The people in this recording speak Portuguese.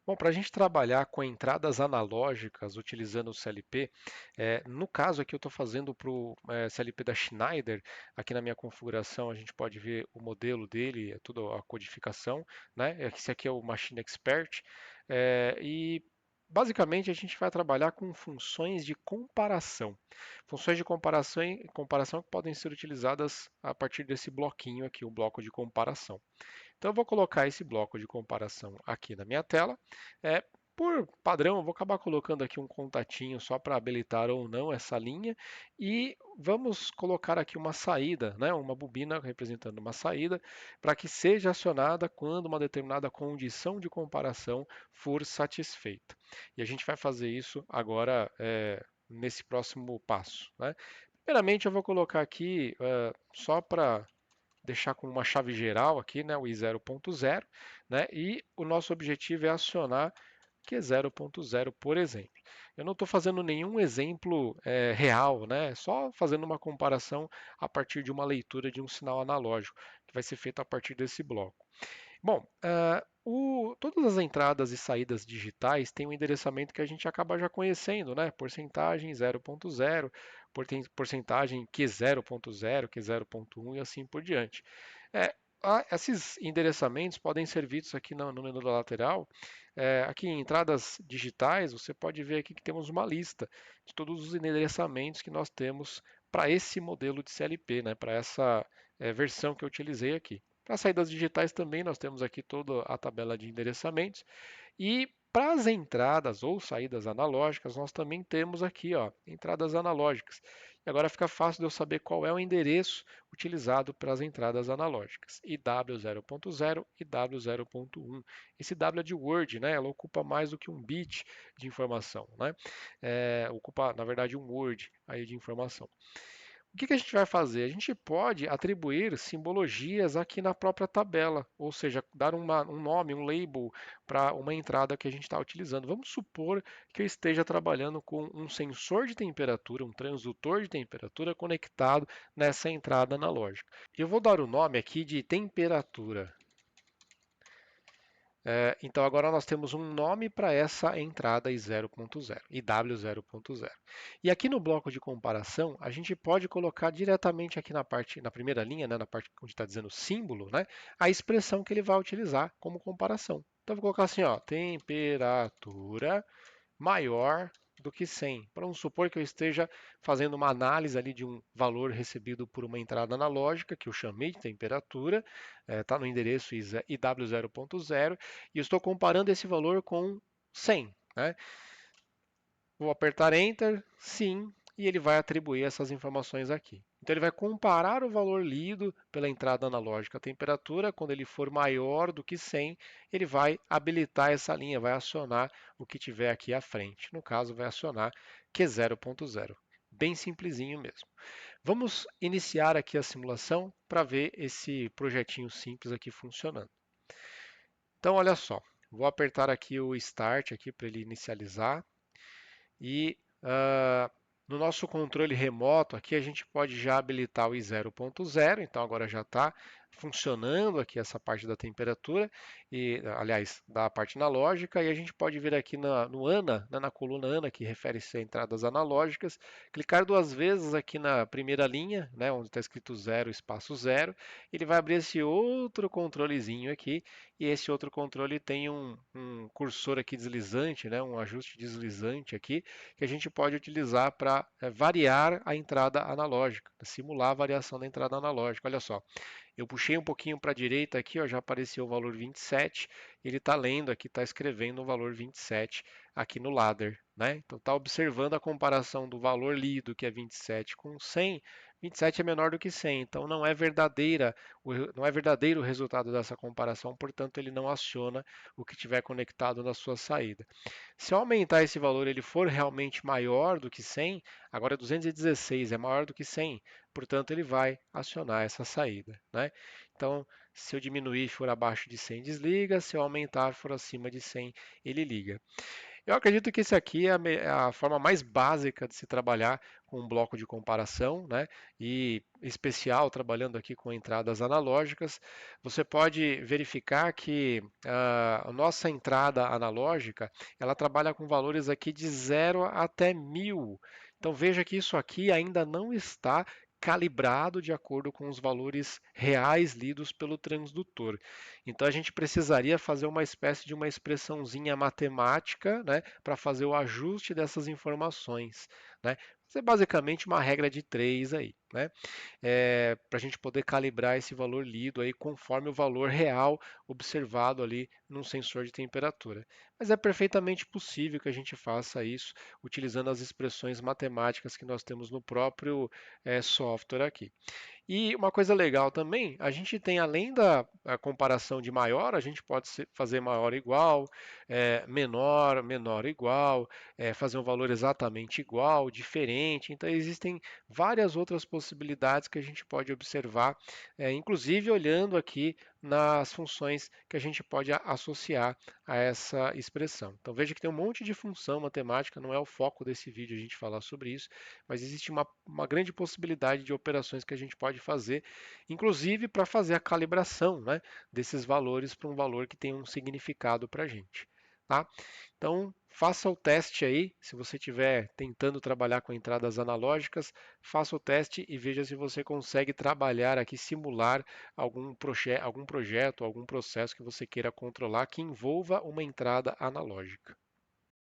Bom, para a gente trabalhar com entradas analógicas utilizando o CLP, no caso aqui eu estou fazendo para o CLP da Schneider, aqui na minha configuração a gente pode ver o modelo dele, é tudo a codificação, né? Esse aqui é o Machine Expert, e basicamente a gente vai trabalhar com funções de comparação. Funções de comparação que podem ser utilizadas a partir desse bloquinho aqui, o bloco de comparação. Então eu vou colocar esse bloco de comparação aqui na minha tela. Por padrão, eu vou acabar colocando aqui um contatinho só para habilitar ou não essa linha. E vamos colocar aqui uma saída, né, uma bobina representando uma saída, para que seja acionada quando uma determinada condição de comparação for satisfeita. E a gente vai fazer isso agora nesse próximo passo, né? Primeiramente, eu vou colocar aqui só para deixar com uma chave geral aqui, né, o i0.0, né, e o nosso objetivo é acionar Q0.0, por exemplo. Eu não estou fazendo nenhum exemplo real, né, só fazendo uma comparação a partir de uma leitura de um sinal analógico, que vai ser feito a partir desse bloco. Bom, todas as entradas e saídas digitais têm um endereçamento que a gente acaba já conhecendo, né? Porcentagem 0.0, porcentagem Q0.0, Q0.1 e assim por diante. É, Esses endereçamentos podem ser vistos aqui no menu lateral. Aqui em entradas digitais, você pode ver aqui que temos uma lista de todos os endereçamentos que nós temos para esse modelo de CLP, né? Para essa versão que eu utilizei aqui. Para saídas digitais também nós temos aqui toda a tabela de endereçamentos. E para as entradas ou saídas analógicas, nós também temos aqui, ó, entradas analógicas. E agora fica fácil de eu saber qual é o endereço utilizado para as entradas analógicas. IW0.0 e W0.1. Esse W é de Word, né? Ela ocupa mais do que um bit de informação, né? Ocupa, na verdade, um Word aí de informação. O que a gente vai fazer? A gente pode atribuir simbologias aqui na própria tabela, ou seja, dar um nome, um label para uma entrada que a gente está utilizando. Vamos supor que eu esteja trabalhando com um sensor de temperatura, um transdutor de temperatura conectado nessa entrada analógica. Eu vou dar o nome aqui de temperatura. Então agora nós temos um nome para essa entrada I0.0, IW0.0. E aqui no bloco de comparação, a gente pode colocar diretamente aqui na primeira linha, né, na parte onde está dizendo símbolo, né, a expressão que ele vai utilizar como comparação. Então eu vou colocar assim, ó, temperatura maior do que 100. Vamos supor que eu esteja fazendo uma análise ali de um valor recebido por uma entrada analógica, que eu chamei de temperatura, está no endereço IW0.0, e eu estou comparando esse valor com 100. Né? Vou apertar Enter, sim, e ele vai atribuir essas informações aqui. Então ele vai comparar o valor lido pela entrada analógica à temperatura, quando ele for maior do que 100, ele vai habilitar essa linha, vai acionar o que tiver aqui à frente. No caso, vai acionar Q0.0. Bem simplesinho mesmo. Vamos iniciar aqui a simulação para ver esse projetinho simples aqui funcionando. Então, olha só, vou apertar aqui o Start aqui para ele inicializar. E no nosso controle remoto aqui a gente pode já habilitar o I0.0, então agora já está funcionando aqui essa parte da temperatura, e aliás, da parte analógica, e a gente pode vir aqui no ANA, né, na coluna ANA, que refere-se a entradas analógicas, clicar duas vezes aqui na primeira linha, né, onde está escrito 0, espaço 0, ele vai abrir esse outro controlezinho aqui, e esse outro controle tem um cursor aqui deslizante, né, um ajuste deslizante aqui, que a gente pode utilizar para variar a entrada analógica, simular a variação da entrada analógica. Olha só, eu puxei um pouquinho para a direita aqui, ó, já apareceu o valor 27, ele está lendo aqui, está escrevendo o valor 27 aqui no ladder. Né? Então está observando a comparação do valor lido, que é 27, com 100. 27 é menor do que 100, então não é verdadeiro o resultado dessa comparação, portanto ele não aciona o que tiver conectado na sua saída. Se eu aumentar esse valor, ele for realmente maior do que 100, agora 216 é maior do que 100, portanto ele vai acionar essa saída. Né? Então, se eu diminuir for abaixo de 100, desliga, se eu aumentar for acima de 100, ele liga. Eu acredito que esse aqui é é a forma mais básica de se trabalhar com um bloco de comparação, né? E especial trabalhando aqui com entradas analógicas. Você pode verificar que a nossa entrada analógica, ela trabalha com valores aqui de 0 até 1000. Então veja que isso aqui ainda não está calibrado de acordo com os valores reais lidos pelo transdutor. Então a gente precisaria fazer uma espécie de uma expressãozinha matemática, né, para fazer o ajuste dessas informações, né? Isso é basicamente uma regra de três aí, né? Para a gente poder calibrar esse valor lido aí conforme o valor real observado ali num sensor de temperatura. Mas é perfeitamente possível que a gente faça isso utilizando as expressões matemáticas que nós temos no próprio software aqui. E uma coisa legal também, a gente tem além da a comparação de maior, a gente pode fazer maior igual, menor, menor igual, fazer um valor exatamente igual, diferente. Então existem várias outras possibilidades que a gente pode observar, inclusive olhando aqui nas funções que a gente pode associar a essa expressão. Então veja que tem um monte de função matemática, não é o foco desse vídeo a gente falar sobre isso, mas existe uma grande possibilidade de operações que a gente pode fazer, inclusive para fazer a calibração, né, desses valores para um valor que tem um significado para a gente. Tá? Então, faça o teste aí. Se você estiver tentando trabalhar com entradas analógicas, faça o teste e veja se você consegue trabalhar aqui, simular algum projeto, algum processo que você queira controlar que envolva uma entrada analógica.